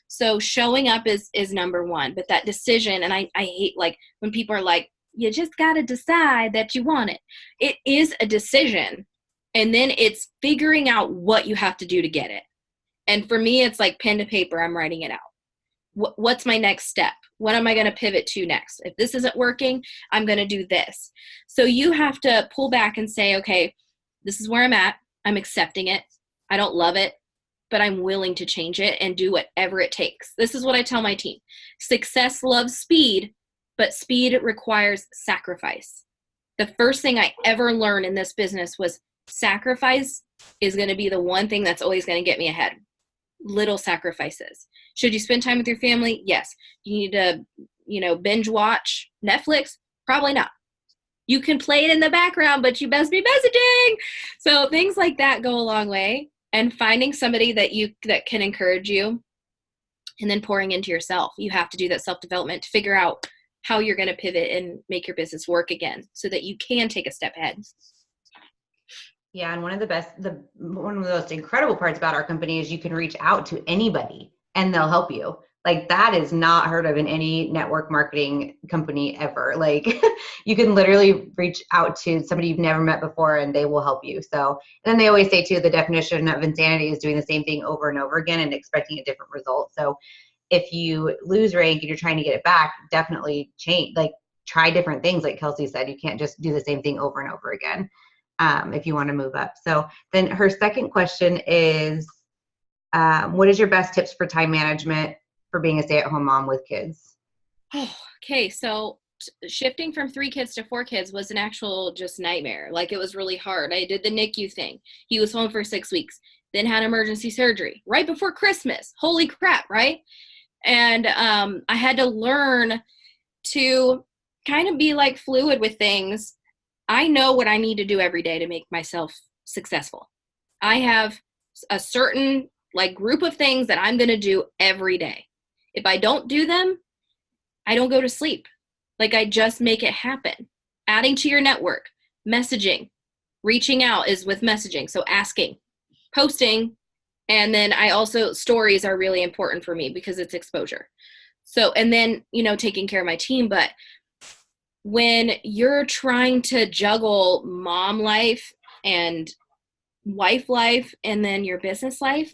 So showing up is number one. But that decision, and I hate, like, when people are like, you just got to decide that you want it. It is a decision. And then it's figuring out what you have to do to get it. And for me, it's like pen to paper, I'm writing it out. What's my next step? What am I going to pivot to next? If this isn't working, I'm going to do this. So you have to pull back and say, okay, this is where I'm at. I'm accepting it. I don't love it, but I'm willing to change it and do whatever it takes. This is what I tell my team. Success loves speed, but speed requires sacrifice. The first thing I ever learned in this business was sacrifice is going to be the one thing that's always going to get me ahead. Little sacrifices. Should you spend time with your family? Yes. You need to, binge watch Netflix? Probably not. You can play it in the background, but you best be messaging. So things like that go a long way. And finding somebody that can encourage you, and then pouring into yourself. You have to do that self-development to figure out how you're going to pivot and make your business work again so that you can take a step ahead. Yeah, and one of the most incredible parts about our company is you can reach out to anybody and they'll help you. Like, that is not heard of in any network marketing company ever. Like, you can literally reach out to somebody you've never met before and they will help you. So, and then they always say too, the definition of insanity is doing the same thing over and over again and expecting a different result. So if you lose rank and you're trying to get it back, definitely change, like try different things. Like Kelsi said, you can't just do the same thing over and over again. If you want to move up. So then her second question is, what is your best tips for time management for being a stay-at-home mom with kids? Okay, so shifting from 3 kids to 4 kids was an actual just nightmare. Like, it was really hard. I did the NICU thing. He was home for 6 weeks, then had emergency surgery right before Christmas. Holy crap, right? And I had to learn to kind of be like fluid with things. I know what I need to do every day to make myself successful. I have a certain group of things that I'm going to do every day. If I don't do them, I don't go to sleep. I just make it happen. Adding to your network, messaging, reaching out is with messaging. So asking, posting, and then stories are really important for me because it's exposure. So, and then, taking care of my team. But when you're trying to juggle mom life and wife life and then your business life,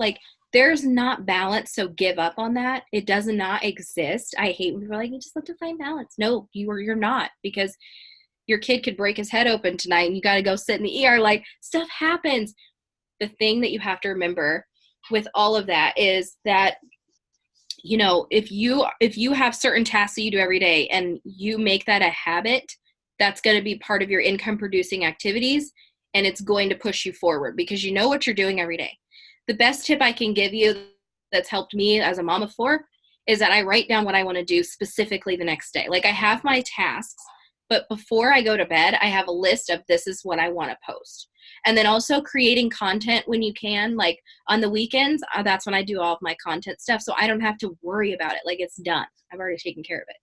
there's not balance. So give up on that. It does not exist. I hate when people are like, you just have to find balance. No, you're not, because your kid could break his head open tonight and you got to go sit in the ER. Stuff happens. The thing that you have to remember with all of that is that, if you have certain tasks that you do every day and you make that a habit, that's going to be part of your income producing activities, and it's going to push you forward because you know what you're doing every day. The best tip I can give you that's helped me as a mom of 4 is that I write down what I want to do specifically the next day. I have my tasks, but before I go to bed, I have a list of this is what I want to post. And then also creating content when you can, on the weekends, that's when I do all of my content stuff. So I don't have to worry about it. It's done. I've already taken care of it.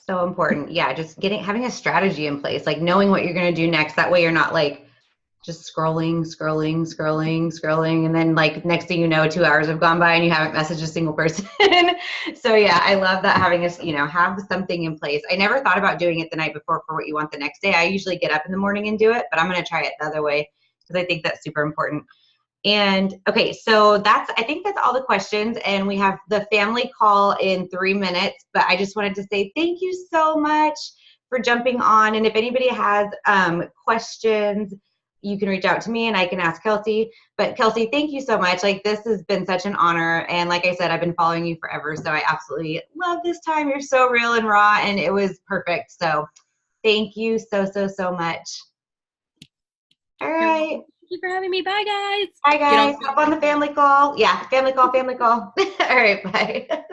So important. Yeah. Just having a strategy in place, knowing what you're going to do next. That way you're not just scrolling. And then next thing you know, 2 hours have gone by and you haven't messaged a single person. So yeah, I love that having have something in place. I never thought about doing it the night before for what you want the next day. I usually get up in the morning and do it, but I'm going to try it the other way because I think that's super important. And okay, so I think that's all the questions, and we have the family call in 3 minutes, but I just wanted to say thank you so much for jumping on. And if anybody has questions, you can reach out to me and I can ask Kelsi. But Kelsi, thank you so much. This has been such an honor. And like I said, I've been following you forever. So I absolutely love this time. You're so real and raw, and it was perfect. So thank you so much. All right. Thank you for having me. Bye, guys. Bye, guys. Hop on the family call. Yeah, family call. All right, bye.